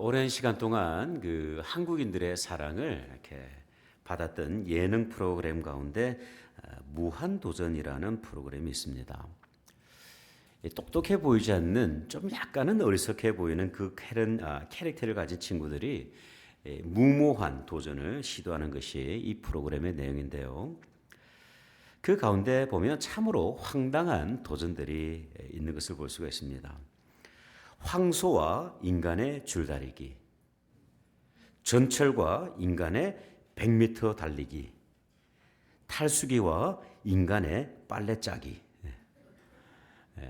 오랜 시간 동안 그 한국인들의 사랑을 이렇게 받았던 예능 프로그램 가운데 무한도전이라는 프로그램이 있습니다. 똑똑해 보이지 않는 좀 약간은 어리석해 보이는 그 캐릭터를 가진 친구들이 무모한 도전을 시도하는 것이 이 프로그램의 내용인데요. 그 가운데 보면 참으로 황당한 도전들이 있는 것을 볼 수가 있습니다. 황소와 인간의 줄다리기, 전철과 인간의 100m 달리기, 탈수기와 인간의 빨래 짜기.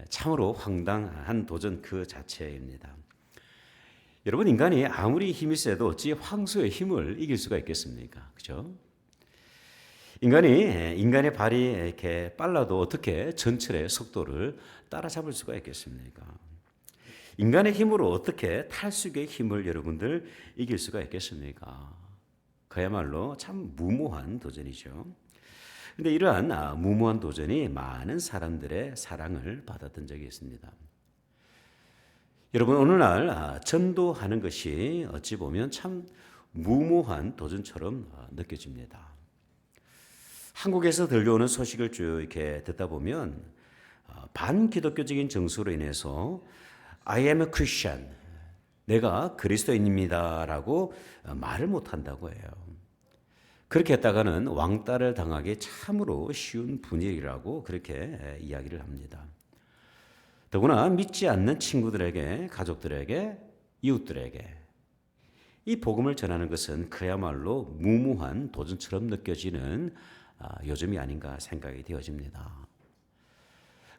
참으로 황당한 도전 그 자체입니다. 여러분, 인간이 아무리 힘이 세도 어찌 황소의 힘을 이길 수가 있겠습니까? 그죠? 인간의 발이 이렇게 빨라도 어떻게 전철의 속도를 따라잡을 수가 있겠습니까? 인간의 힘으로 어떻게 탈수기의 힘을 여러분들 이길 수가 있겠습니까? 그야말로 참 무모한 도전이죠. 그런데 이러한 무모한 도전이 많은 사람들의 사랑을 받았던 적이 있습니다. 여러분, 오늘날 전도하는 것이 어찌 보면 참 무모한 도전처럼 느껴집니다. 한국에서 들려오는 소식을 쭉 이렇게 듣다 보면 반기독교적인 정서로 인해서 I am a Christian, 내가 그리스도인입니다라고 말을 못한다고 해요. 그렇게 했다가는 왕따를 당하기 참으로 쉬운 분위기라고 그렇게 이야기를 합니다. 더구나 믿지 않는 친구들에게, 가족들에게, 이웃들에게 이 복음을 전하는 것은 그야말로 무모한 도전처럼 느껴지는 요즘이 아닌가 생각이 되어집니다.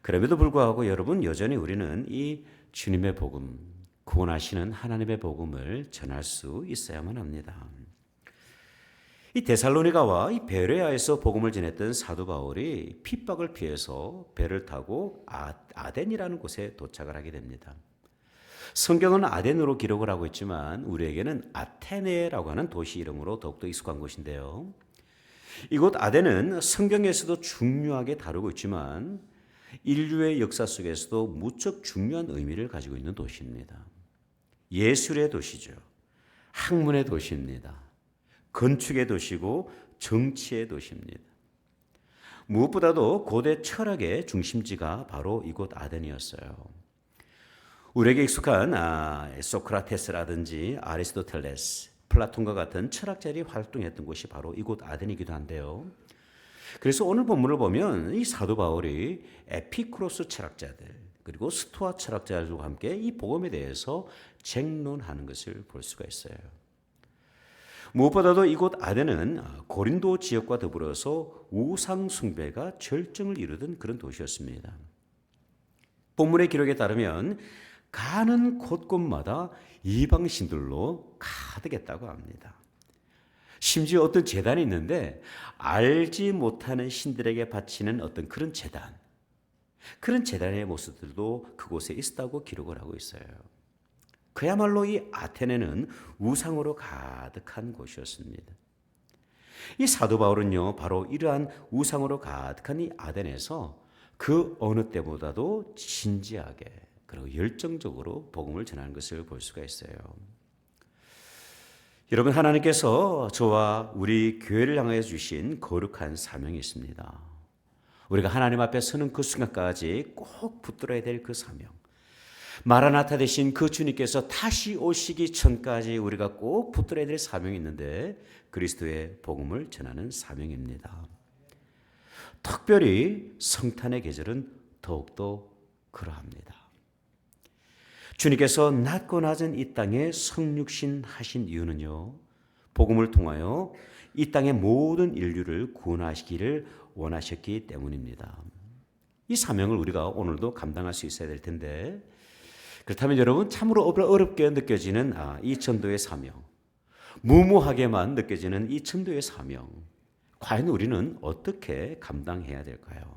그럼에도 불구하고 여러분, 여전히 우리는 이 주님의 복음, 구원하시는 하나님의 복음을 전할 수 있어야만 합니다. 이 데살로니가와 이 베레아에서 복음을 전했던 사도 바울이 핍박을 피해서 배를 타고 아덴이라는 곳에 도착을 하게 됩니다. 성경은 아덴으로 기록을 하고 있지만 우리에게는 아테네라고 하는 도시 이름으로 더욱더 익숙한 곳인데요. 이곳 아덴은 성경에서도 중요하게 다루고 있지만 인류의 역사 속에서도 무척 중요한 의미를 가지고 있는 도시입니다. 예술의 도시죠. 학문의 도시입니다. 건축의 도시고 정치의 도시입니다. 무엇보다도 고대 철학의 중심지가 바로 이곳 아덴이었어요. 우리에게 익숙한 소크라테스라든지 아리스토텔레스, 플라톤과 같은 철학자들이 활동했던 곳이 바로 이곳 아덴이기도 한데요. 그래서 오늘 본문을 보면 이 사도 바울이 에피쿠로스 철학자들 그리고 스토아 철학자들과 함께 이 복음에 대해서 쟁론하는 것을 볼 수가 있어요. 무엇보다도 이곳 아덴은 고린도 지역과 더불어서 우상 숭배가 절정을 이루던 그런 도시였습니다. 본문의 기록에 따르면 가는 곳곳마다 이방신들로 가득했다고 합니다. 심지어 어떤 제단이 있는데 알지 못하는 신들에게 바치는 어떤 그런 제단의 모습들도 그곳에 있었다고 기록을 하고 있어요. 그야말로 이 아테네는 우상으로 가득한 곳이었습니다. 이 사도 바울은요, 바로 이러한 우상으로 가득한 이 아덴에서 그 어느 때보다도 진지하게 그리고 열정적으로 복음을 전하는 것을 볼 수가 있어요. 여러분, 하나님께서 저와 우리 교회를 향하여 주신 거룩한 사명이 있습니다. 우리가 하나님 앞에 서는 그 순간까지 꼭 붙들어야 될 그 사명. 마라나타 되신 그 주님께서 다시 오시기 전까지 우리가 꼭 붙들어야 될 사명이 있는데 그리스도의 복음을 전하는 사명입니다. 특별히 성탄의 계절은 더욱더 그러합니다. 주님께서 낮고 낮은 이 땅에 성육신 하신 이유는요, 복음을 통하여 이 땅의 모든 인류를 구원하시기를 원하셨기 때문입니다. 이 사명을 우리가 오늘도 감당할 수 있어야 될 텐데, 그렇다면 여러분, 참으로 어렵게 느껴지는 이 전도의 사명, 무모하게만 느껴지는 이 전도의 사명, 과연 우리는 어떻게 감당해야 될까요?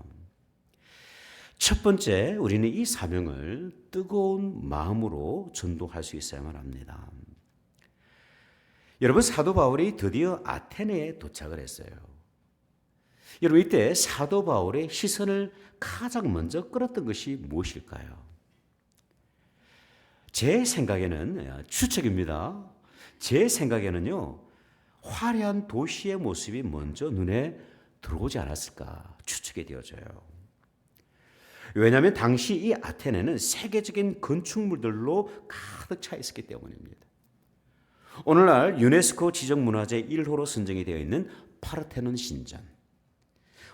첫 번째, 우리는 이 사명을 뜨거운 마음으로 전도할 수 있어야만 합니다. 여러분, 사도 바울이 드디어 아테네에 도착을 했어요. 여러분, 이때 사도 바울의 시선을 가장 먼저 끌었던 것이 무엇일까요? 제 생각에는 추측입니다. 제 생각에는요, 화려한 도시의 모습이 먼저 눈에 들어오지 않았을까 추측이 되어져요. 왜냐하면 당시 이 아테네는 세계적인 건축물들로 가득 차 있었기 때문입니다. 오늘날 유네스코 지정문화재 1호로 선정이 되어 있는 파르테논 신전,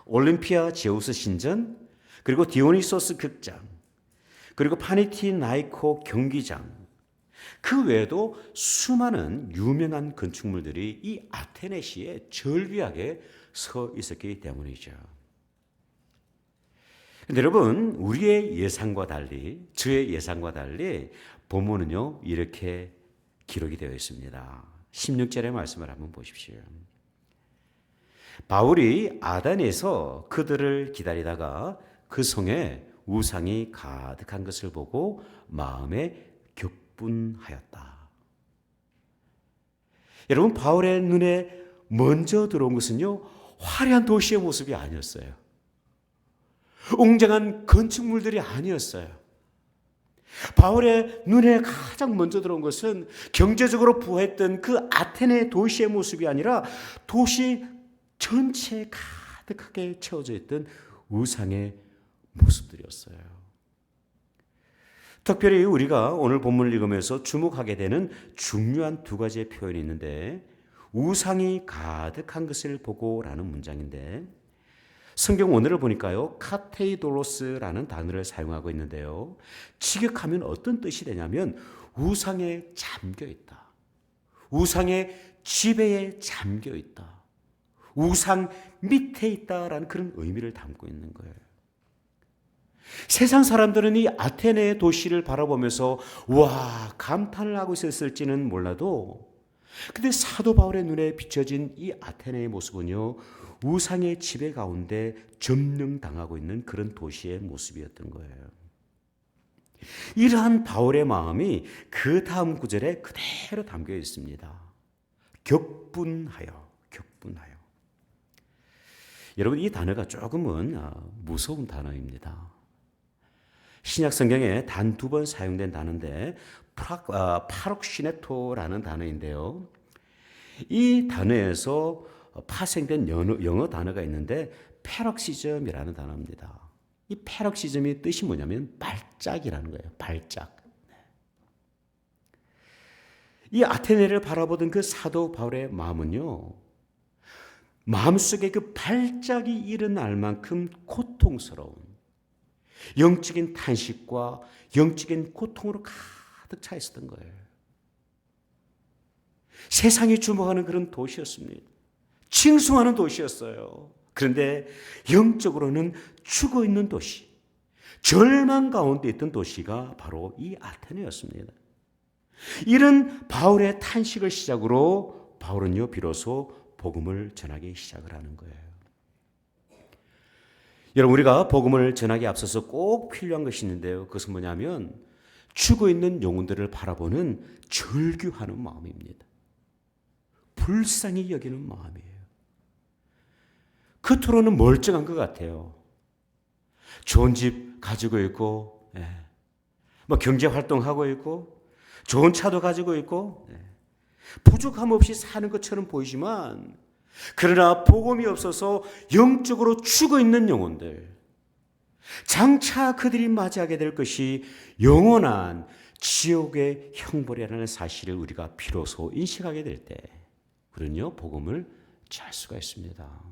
올림피아 제우스 신전, 그리고 디오니소스 극장, 그리고 파니티나이코 경기장, 그 외에도 수많은 유명한 건축물들이 이 아테네시에 절비하게 서 있었기 때문이죠. 근데 여러분, 우리의 예상과 달리, 저의 예상과 달리 본문은요, 이렇게 기록이 되어 있습니다. 16절의 말씀을 한번 보십시오. 바울이 아단에서 그들을 기다리다가 그 성에 우상이 가득한 것을 보고 마음에 격분하였다. 여러분, 바울의 눈에 먼저 들어온 것은요, 화려한 도시의 모습이 아니었어요. 웅장한 건축물들이 아니었어요. 바울의 눈에 가장 먼저 들어온 것은 경제적으로 부했던 그 아테네 도시의 모습이 아니라 도시 전체에 가득하게 채워져 있던 우상의 모습들이었어요. 특별히 우리가 오늘 본문을 읽으면서 주목하게 되는 중요한 두 가지의 표현이 있는데, 우상이 가득한 것을 보고라는 문장인데, 성경 원어를 보니까요, 카테이도로스라는 단어를 사용하고 있는데요, 직역하면 어떤 뜻이 되냐면 우상에 잠겨 있다, 우상의 지배에 잠겨 있다, 우상 밑에 있다라는 그런 의미를 담고 있는 거예요. 세상 사람들은 이 아테네 도시를 바라보면서 와, 감탄을 하고 있었을지는 몰라도, 근데 사도 바울의 눈에 비춰진 이 아테네의 모습은요, 우상의 지배 가운데 점령당하고 있는 그런 도시의 모습이었던 거예요. 이러한 바울의 마음이 그 다음 구절에 그대로 담겨 있습니다. 격분하여, 격분하여. 여러분, 이 단어가 조금은 무서운 단어입니다. 신약 성경에 단 2번 사용된 단어인데 파록시네토라는 단어인데요. 이 단어에서 파생된 영어 단어가 있는데 패럭시즘이라는 단어입니다. 이 패럭시즘의 뜻이 뭐냐면 발작이라는 거예요. 발작. 이 아테네를 바라보던 그 사도 바울의 마음은요, 마음속에 그 발작이 일어날 만큼 고통스러운 영적인 탄식과 영적인 고통으로 가득 차 있었던 거예요. 세상이 주목하는 그런 도시였습니다. 칭송하는 도시였어요. 그런데 영적으로는 죽어있는 도시, 절망 가운데 있던 도시가 바로 이 아테네였습니다. 이런 바울의 탄식을 시작으로 바울은요, 비로소 복음을 전하기 시작을 하는 거예요. 여러분, 우리가 복음을 전하기에 앞서서 꼭 필요한 것이 있는데요. 그것은 뭐냐면 죽어있는 영혼들을 바라보는 절규하는 마음입니다. 불쌍히 여기는 마음이에요. 겉으로는 멀쩡한 것 같아요. 좋은 집 가지고 있고, 뭐 경제 활동하고 있고, 좋은 차도 가지고 있고, 부족함 없이 사는 것처럼 보이지만, 그러나 복음이 없어서 영적으로 죽어 있는 영혼들, 장차 그들이 맞이하게 될 것이 영원한 지옥의 형벌이라는 사실을 우리가 비로소 인식하게 될 때, 우리는요, 복음을 잘 수가 있습니다.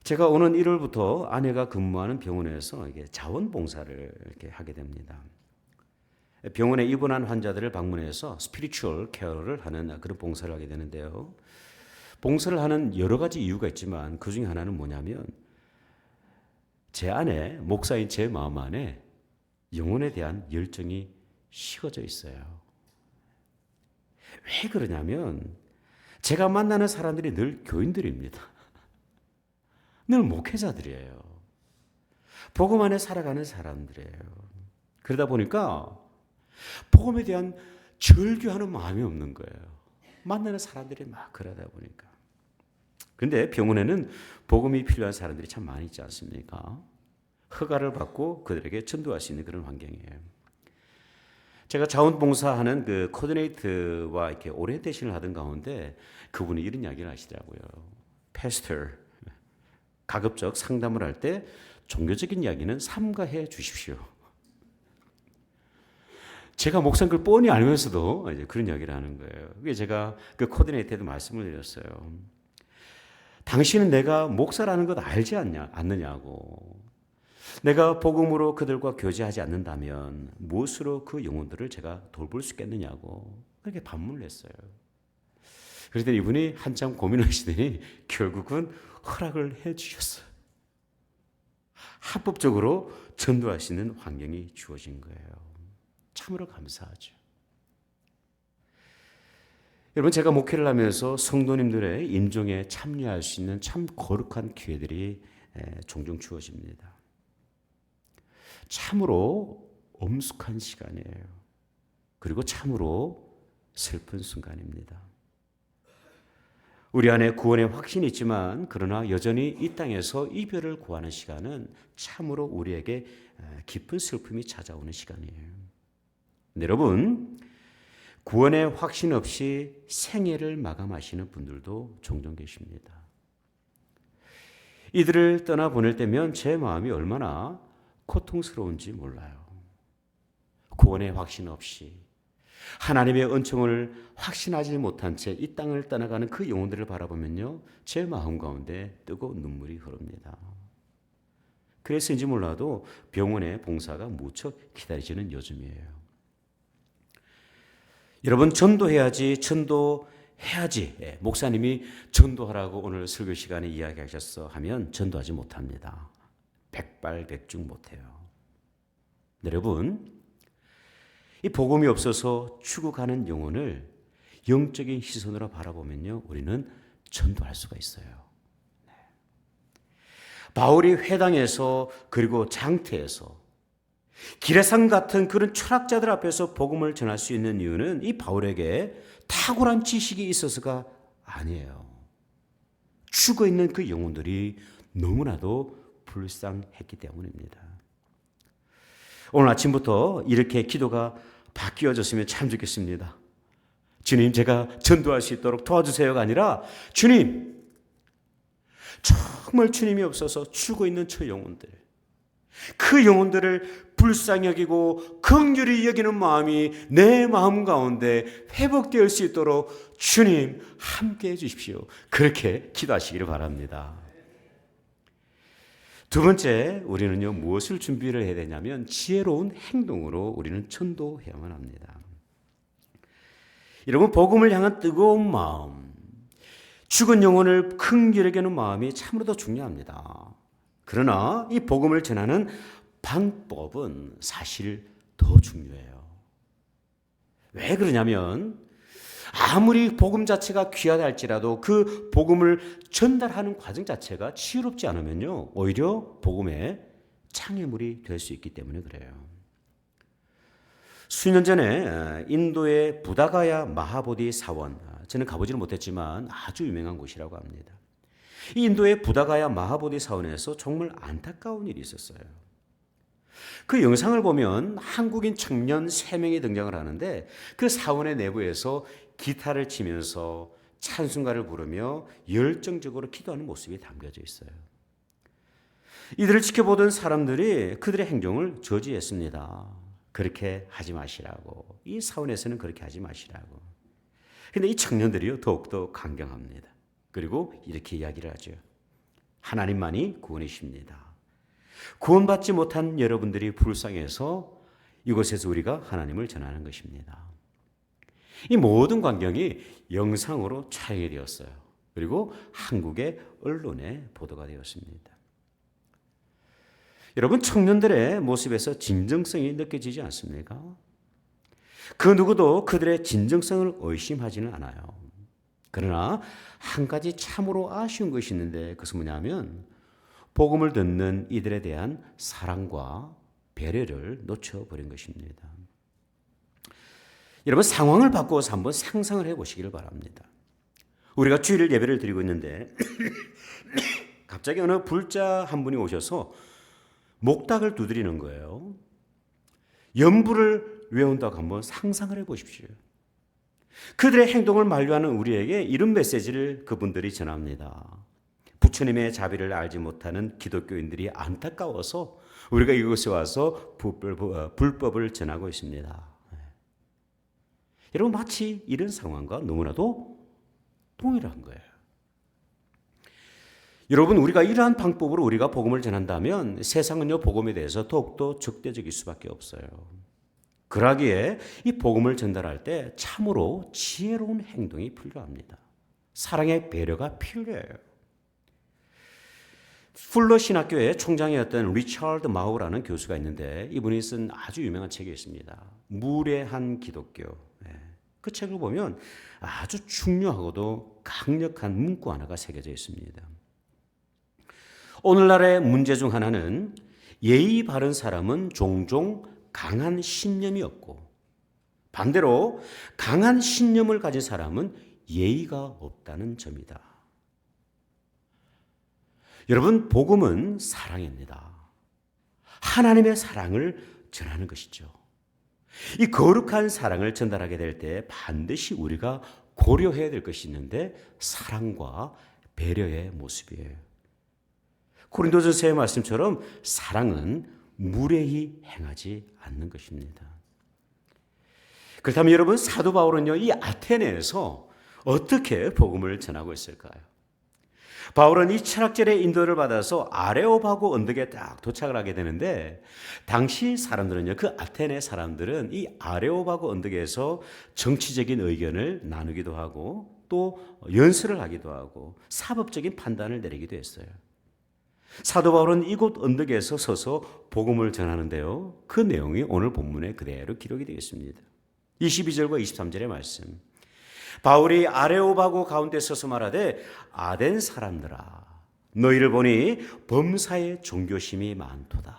제가 오는 1월부터 아내가 근무하는 병원에서 자원봉사를 이렇게 하게 됩니다. 병원에 입원한 환자들을 방문해서 스피리추얼 케어를 하는 그런 봉사를 하게 되는데요. 봉사를 하는 여러 가지 이유가 있지만 그 중에 하나는 뭐냐면 제 안에, 목사인 제 마음 안에 영혼에 대한 열정이 식어져 있어요. 왜 그러냐면 제가 만나는 사람들이 늘 교인들입니다. 늘 목회자들이에요. 복음 안에 살아가는 사람들이에요. 그러다 보니까 복음에 대한 절규하는 마음이 없는 거예요. 만나는 사람들이 막 그러다 보니까. 그런데 병원에는 복음이 필요한 사람들이 참 많이 있지 않습니까? 허가를 받고 그들에게 전도할 수 있는 그런 환경이에요. 제가 자원봉사하는 그 코디네이터와 이렇게 오리엔테이션을 하던 가운데 그분이 이런 이야기를 하시더라고요. 패스터, 가급적 상담을 할 때 종교적인 이야기는 삼가해 주십시오. 제가 목사인 걸 뻔히 알면서도 이제 그런 이야기를 하는 거예요. 그게 제가 그 코디네이터에도 말씀을 드렸어요. 당신은 내가 목사라는 것 알지 않느냐고. 내가 복음으로 그들과 교제하지 않는다면 무엇으로 그 영혼들을 제가 돌볼 수 있겠느냐고 그렇게 반문을 했어요. 그랬더니 이분이 한참 고민하시더니 결국은 허락을 해 주셨어요. 합법적으로 전도할 수 있는 환경이 주어진 거예요. 참으로 감사하죠. 여러분, 제가 목회를 하면서 성도님들의 임종에 참여할 수 있는 참 거룩한 기회들이 종종 주어집니다. 참으로 엄숙한 시간이에요. 그리고 참으로 슬픈 순간입니다. 우리 안에 구원의 확신이 있지만 그러나 여전히 이 땅에서 이별을 구하는 시간은 참으로 우리에게 깊은 슬픔이 찾아오는 시간이에요. 여러분, 구원의 확신 없이 생애를 마감하시는 분들도 종종 계십니다. 이들을 떠나보낼 때면 제 마음이 얼마나 고통스러운지 몰라요. 구원의 확신 없이 하나님의 은총을 확신하지 못한 채 이 땅을 떠나가는 그 영혼들을 바라보면요, 제 마음 가운데 뜨거운 눈물이 흐릅니다. 그래서인지 몰라도 병원의 봉사가 무척 기다려지는 요즘이에요. 여러분, 전도해야지. 목사님이 전도하라고 오늘 설교 시간에 이야기하셨어 하면 전도하지 못합니다. 백발백중 못해요. 여러분, 이 복음이 없어서 죽어가는 영혼을 영적인 시선으로 바라보면요, 우리는 전도할 수가 있어요. 네. 바울이 회당에서 그리고 장태에서 기레상 같은 그런 철학자들 앞에서 복음을 전할 수 있는 이유는 이 바울에게 탁월한 지식이 있어서가 아니에요. 죽어있는 그 영혼들이 너무나도 불쌍했기 때문입니다. 오늘 아침부터 이렇게 기도가 바뀌어졌으면 참 좋겠습니다. 주님, 제가 전도할 수 있도록 도와주세요가 아니라 주님, 정말 주님이 없어서 죽어있는 저 영혼들, 그 영혼들을 불쌍히 여기고 긍휼히 여기는 마음이 내 마음 가운데 회복될 수 있도록 주님 함께 해 주십시오. 그렇게 기도하시기를 바랍니다. 두 번째, 우리는요, 무엇을 준비를 해야 되냐면 지혜로운 행동으로 우리는 전도해야만 합니다. 여러분, 복음을 향한 뜨거운 마음, 죽은 영혼을 긍휼히 여기는 마음이 참으로 더 중요합니다. 그러나 이 복음을 전하는 방법은 사실 더 중요해요. 왜 그러냐면 아무리 복음 자체가 귀하다 할지라도 그 복음을 전달하는 과정 자체가 지혜롭지 않으면요, 오히려 복음의 장애물이 될 수 있기 때문에 그래요. 수년 전에 인도의 부다가야 마하보디 사원, 저는 가보지는 못했지만 아주 유명한 곳이라고 합니다. 이 인도의 부다가야 마하보디 사원에서 정말 안타까운 일이 있었어요. 그 영상을 보면 한국인 청년 3명이 등장을 하는데 그 사원의 내부에서 기타를 치면서 찬송가를 부르며 열정적으로 기도하는 모습이 담겨져 있어요. 이들을 지켜보던 사람들이 그들의 행동을 저지했습니다. 그렇게 하지 마시라고. 이 사원에서는 그렇게 하지 마시라고. 근데 이 청년들이요, 더욱더 강경합니다. 그리고 이렇게 이야기를 하죠. 하나님만이 구원이십니다. 구원받지 못한 여러분들이 불쌍해서 이곳에서 우리가 하나님을 전하는 것입니다. 이 모든 광경이 영상으로 촬영이 되었어요. 그리고 한국의 언론에 보도가 되었습니다. 여러분, 청년들의 모습에서 진정성이 느껴지지 않습니까? 그 누구도 그들의 진정성을 의심하지는 않아요. 그러나 한 가지 참으로 아쉬운 것이 있는데 그것은 뭐냐면 복음을 듣는 이들에 대한 사랑과 배려를 놓쳐버린 것입니다. 여러분, 상황을 바꿔서 한번 상상을 해보시기를 바랍니다. 우리가 주일 예배를 드리고 있는데 갑자기 어느 불자 한 분이 오셔서 목탁을 두드리는 거예요. 연불을 외운다고 한번 상상을 해보십시오. 그들의 행동을 만류하는 우리에게 이런 메시지를 그분들이 전합니다. 부처님의 자비를 알지 못하는 기독교인들이 안타까워서 우리가 이곳에 와서 불법을 전하고 있습니다. 여러분, 마치 이런 상황과 너무나도 동일한 거예요. 여러분, 우리가 이러한 방법으로 우리가 복음을 전한다면 세상은요, 복음에 대해서 더욱더 적대적일 수밖에 없어요. 그러기에 이 복음을 전달할 때 참으로 지혜로운 행동이 필요합니다. 사랑의 배려가 필요해요. 풀러 신학교의 총장이었던 리처드 마우라는 교수가 있는데 이분이 쓴 아주 유명한 책이 있습니다. 무례한 기독교. 그 책을 보면 아주 중요하고도 강력한 문구 하나가 새겨져 있습니다. 오늘날의 문제 중 하나는 예의 바른 사람은 종종 강한 신념이 없고 반대로 강한 신념을 가진 사람은 예의가 없다는 점이다. 여러분, 복음은 사랑입니다. 하나님의 사랑을 전하는 것이죠. 이 거룩한 사랑을 전달하게 될 때 반드시 우리가 고려해야 될 것이 있는데 사랑과 배려의 모습이에요. 고린도전서의 말씀처럼 사랑은 무례히 행하지 않는 것입니다. 그렇다면 여러분, 사도 바울은요, 이 아테네에서 어떻게 복음을 전하고 있을까요? 바울은 이 철학절의 인도를 받아서 아레오바고 언덕에 딱 도착을 하게 되는데 당시 사람들은요, 그 아테네 사람들은 이 아레오바고 언덕에서 정치적인 의견을 나누기도 하고 또 연설을 하기도 하고 사법적인 판단을 내리기도 했어요. 사도 바울은 이곳 언덕에서 서서 복음을 전하는데요, 그 내용이 오늘 본문에 그대로 기록이 되겠습니다. 22절과 23절의 말씀. 바울이 아레오바고 가운데 서서 말하되 아덴 사람들아, 너희를 보니 범사에 종교심이 많도다.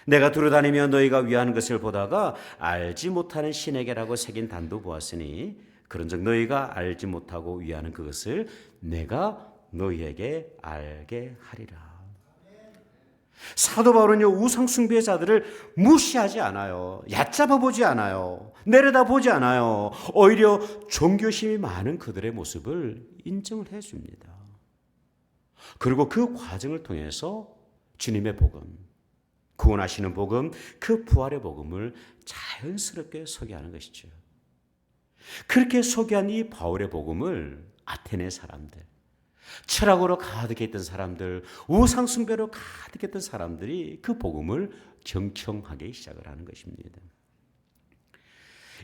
내가 두루다니며 너희가 위하는 것을 보다가 알지 못하는 신에게라고 새긴 단도 보았으니 그런즉 너희가 알지 못하고 위하는 그것을 내가 너희에게 알게 하리라. 사도 바울은요, 우상 숭배자들을 무시하지 않아요. 얕잡아 보지 않아요. 내려다 보지 않아요. 오히려 종교심이 많은 그들의 모습을 인정을 해줍니다. 그리고 그 과정을 통해서 주님의 복음, 구원하시는 복음, 그 부활의 복음을 자연스럽게 소개하는 것이죠. 그렇게 소개한 이 바울의 복음을 아테네 사람들, 철학으로 가득했던 사람들, 우상 숭배로 가득했던 사람들이 그 복음을 경청하기 시작을 하는 것입니다.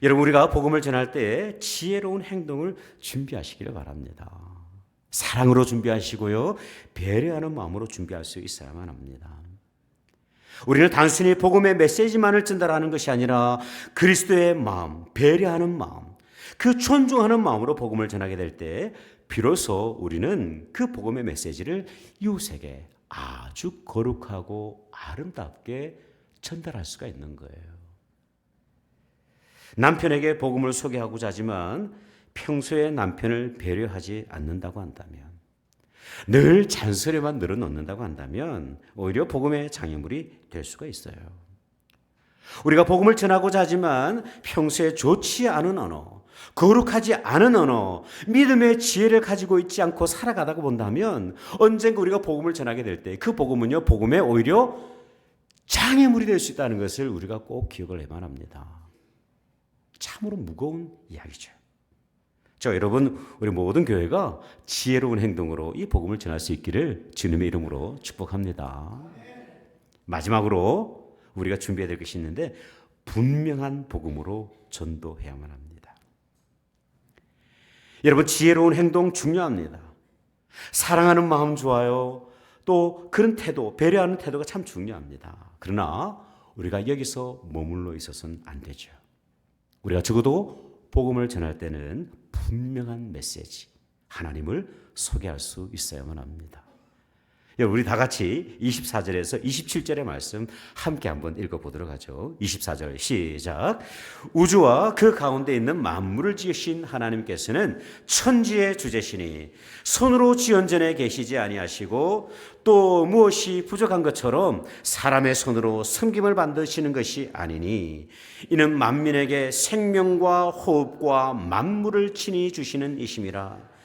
여러분, 우리가 복음을 전할 때 지혜로운 행동을 준비하시기를 바랍니다. 사랑으로 준비하시고요, 배려하는 마음으로 준비할 수 있어야만 합니다. 우리는 단순히 복음의 메시지만을 전달하는 것이 아니라 그리스도의 마음, 배려하는 마음, 그 존중하는 마음으로 복음을 전하게 될 때 비로소 우리는 그 복음의 메시지를 이웃에게 아주 거룩하고 아름답게 전달할 수가 있는 거예요. 남편에게 복음을 소개하고자 하지만 평소에 남편을 배려하지 않는다고 한다면, 늘 잔소리만 늘어놓는다고 한다면 오히려 복음의 장애물이 될 수가 있어요. 우리가 복음을 전하고자 하지만 평소에 좋지 않은 언어, 거룩하지 않은 언어, 믿음의 지혜를 가지고 있지 않고 살아가다가 본다면 언젠가 우리가 복음을 전하게 될 때 그 복음은요, 복음에 오히려 장애물이 될 수 있다는 것을 우리가 꼭 기억을 해야만 합니다. 참으로 무거운 이야기죠. 여러분, 우리 모든 교회가 지혜로운 행동으로 이 복음을 전할 수 있기를 주님의 이름으로 축복합니다. 마지막으로 우리가 준비해야 될 것이 있는데 분명한 복음으로 전도해야만 합니다. 여러분, 지혜로운 행동 중요합니다. 사랑하는 마음 좋아요. 또 그런 태도, 배려하는 태도가 참 중요합니다. 그러나 우리가 여기서 머물러 있어서는 안 되죠. 우리가 적어도 복음을 전할 때는 분명한 메시지, 하나님을 소개할 수 있어야만 합니다. 우리 다 같이 24절에서 27절의 말씀 함께 한번 읽어보도록 하죠. 24절 시작. 우주와 그 가운데 있는 만물을 지으신 하나님께서는 천지의 주제시니 손으로 지은 전에 계시지 아니하시고 또 무엇이 부족한 것처럼 사람의 손으로 섬김을 받으시는 것이 아니니 이는 만민에게 생명과 호흡과 만물을 친히 주시는 이심이라.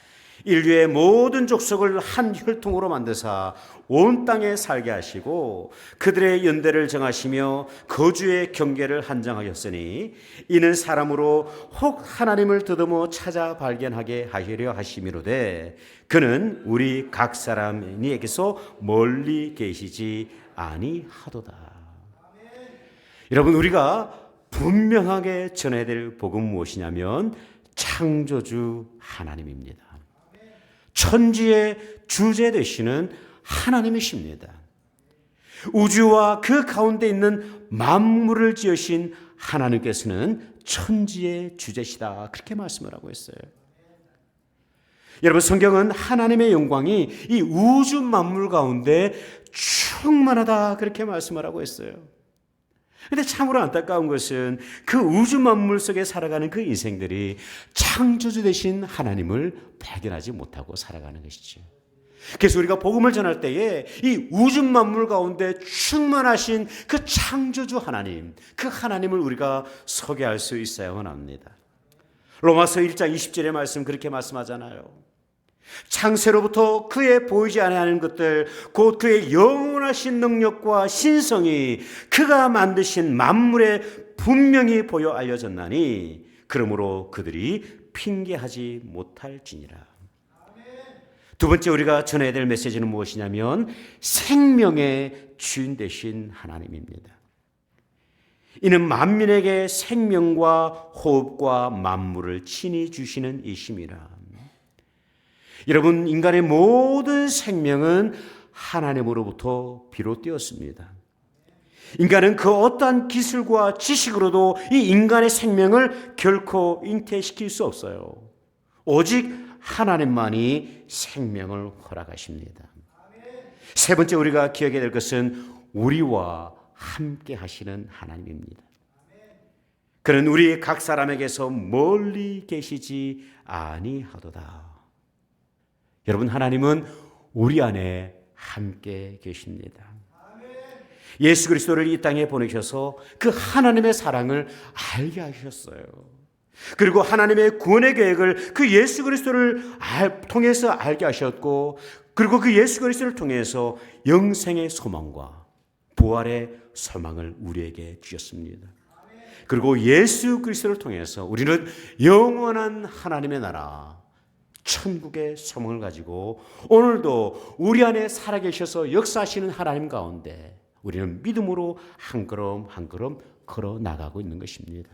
인류의 모든 족속을 한 혈통으로 만드사 온 땅에 살게 하시고 그들의 연대를 정하시며 거주의 경계를 한정하였으니 이는 사람으로 혹 하나님을 더듬어 찾아 발견하게 하시려 하심이로되 그는 우리 각 사람에게서 멀리 계시지 아니하도다. 여러분, 우리가 분명하게 전해야 될 복음은 무엇이냐면 창조주 하나님입니다. 천지의 주제 되시는 하나님이십니다. 우주와 그 가운데 있는 만물을 지으신 하나님께서는 천지의 주제시다, 그렇게 말씀을 하고 있어요. 여러분, 성경은 하나님의 영광이 이 우주 만물 가운데 충만하다, 그렇게 말씀을 하고 있어요. 그런데 참으로 안타까운 것은 그 우주 만물 속에 살아가는 그 인생들이 창조주 되신 하나님을 발견하지 못하고 살아가는 것이죠. 그래서 우리가 복음을 전할 때에 이 우주 만물 가운데 충만하신 그 창조주 하나님, 그 하나님을 우리가 소개할 수 있어야만 합니다. 로마서 1장 20절의 말씀 그렇게 말씀하잖아요. 창세로부터 그의 보이지 아니하는 것들 곧 그의 영원하신 능력과 신성이 그가 만드신 만물에 분명히 보여 알려졌나니 그러므로 그들이 핑계하지 못할지니라. 두 번째 우리가 전해야 될 메시지는 무엇이냐면 생명의 주인 되신 하나님입니다. 이는 만민에게 생명과 호흡과 만물을 친히 주시는 이심이라. 여러분, 인간의 모든 생명은 하나님으로부터 비롯되었습니다. 인간은 그 어떠한 기술과 지식으로도 이 인간의 생명을 결코 잉태시킬 수 없어요. 오직 하나님만이 생명을 허락하십니다. 세 번째 우리가 기억해야 될 것은 우리와 함께 하시는 하나님입니다. 그는 우리 각 사람에게서 멀리 계시지 아니하도다. 여러분, 하나님은 우리 안에 함께 계십니다. 예수 그리스도를 이 땅에 보내셔서 그 하나님의 사랑을 알게 하셨어요. 그리고 하나님의 구원의 계획을 그 예수 그리스도를 통해서 알게 하셨고, 그리고 그 예수 그리스도를 통해서 영생의 소망과 부활의 소망을 우리에게 주셨습니다. 그리고 예수 그리스도를 통해서 우리는 영원한 하나님의 나라, 천국의 소망을 가지고 오늘도 우리 안에 살아계셔서 역사하시는 하나님 가운데 우리는 믿음으로 한 걸음 한 걸음 걸어 나가고 있는 것입니다.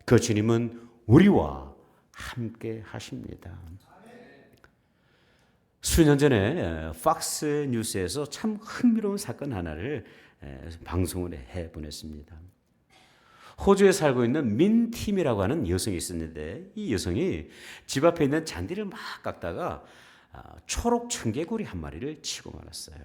그 주님은 우리와 함께 하십니다. 수년 전에 팍스 뉴스에서 참 흥미로운 사건 하나를 방송을 해보냈습니다. 호주에 살고 있는 민팀이라고 하는 여성이 있었는데 이 여성이 집 앞에 있는 잔디를 막 깎다가 초록 청개구리 한 마리를 치고 말았어요.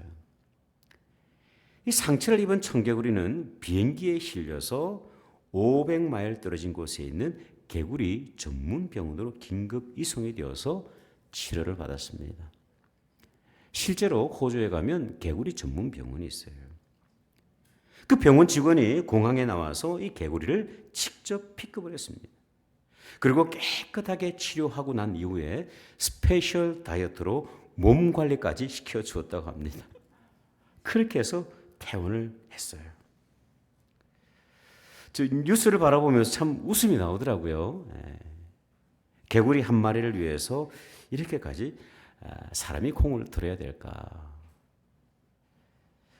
이 상처를 입은 청개구리는 비행기에 실려서 500마일 떨어진 곳에 있는 개구리 전문 병원으로 긴급 이송이 되어서 치료를 받았습니다. 실제로 호주에 가면 개구리 전문 병원이 있어요. 그 병원 직원이 공항에 나와서 이 개구리를 직접 픽업을 했습니다. 그리고 깨끗하게 치료하고 난 이후에 스페셜 다이어트로 몸 관리까지 시켜주었다고 합니다. 그렇게 해서 퇴원을 했어요. 저 뉴스를 바라보면서 참 웃음이 나오더라고요. 개구리 한 마리를 위해서 이렇게까지 사람이 공을 들여야 될까?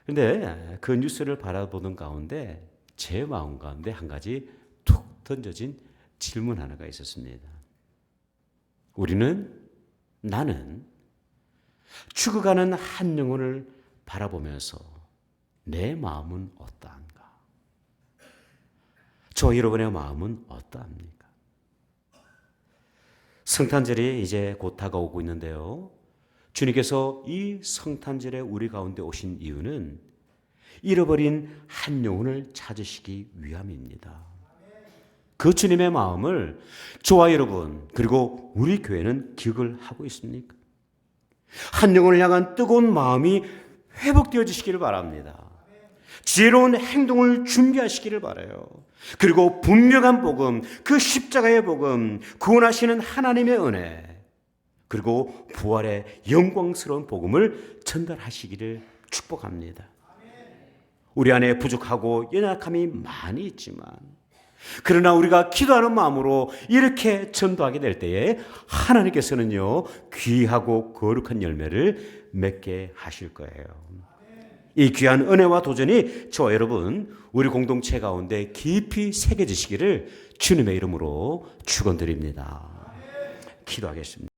그런데 그 뉴스를 바라보는 가운데 제 마음 가운데 한 가지 툭 던져진 질문 하나가 있었습니다. 나는 죽어가는 한 영혼을 바라보면서 내 마음은 어떠한가? 저 여러분의 마음은 어떠합니까? 성탄절이 이제 곧 다가오고 있는데요. 주님께서 이 성탄절에 우리 가운데 오신 이유는 잃어버린 한 영혼을 찾으시기 위함입니다. 그 주님의 마음을 저와 여러분 그리고 우리 교회는 기억을 하고 있습니까? 한 영혼을 향한 뜨거운 마음이 회복되어지시기를 바랍니다. 지혜로운 행동을 준비하시기를 바라요. 그리고 분명한 복음, 그 십자가의 복음, 구원하시는 하나님의 은혜, 그리고 부활의 영광스러운 복음을 전달하시기를 축복합니다. 우리 안에 부족하고 연약함이 많이 있지만 그러나 우리가 기도하는 마음으로 이렇게 전도하게 될 때에 하나님께서는요 귀하고 거룩한 열매를 맺게 하실 거예요. 이 귀한 은혜와 도전이 저와 여러분 우리 공동체 가운데 깊이 새겨지시기를 주님의 이름으로 축원드립니다. 기도하겠습니다.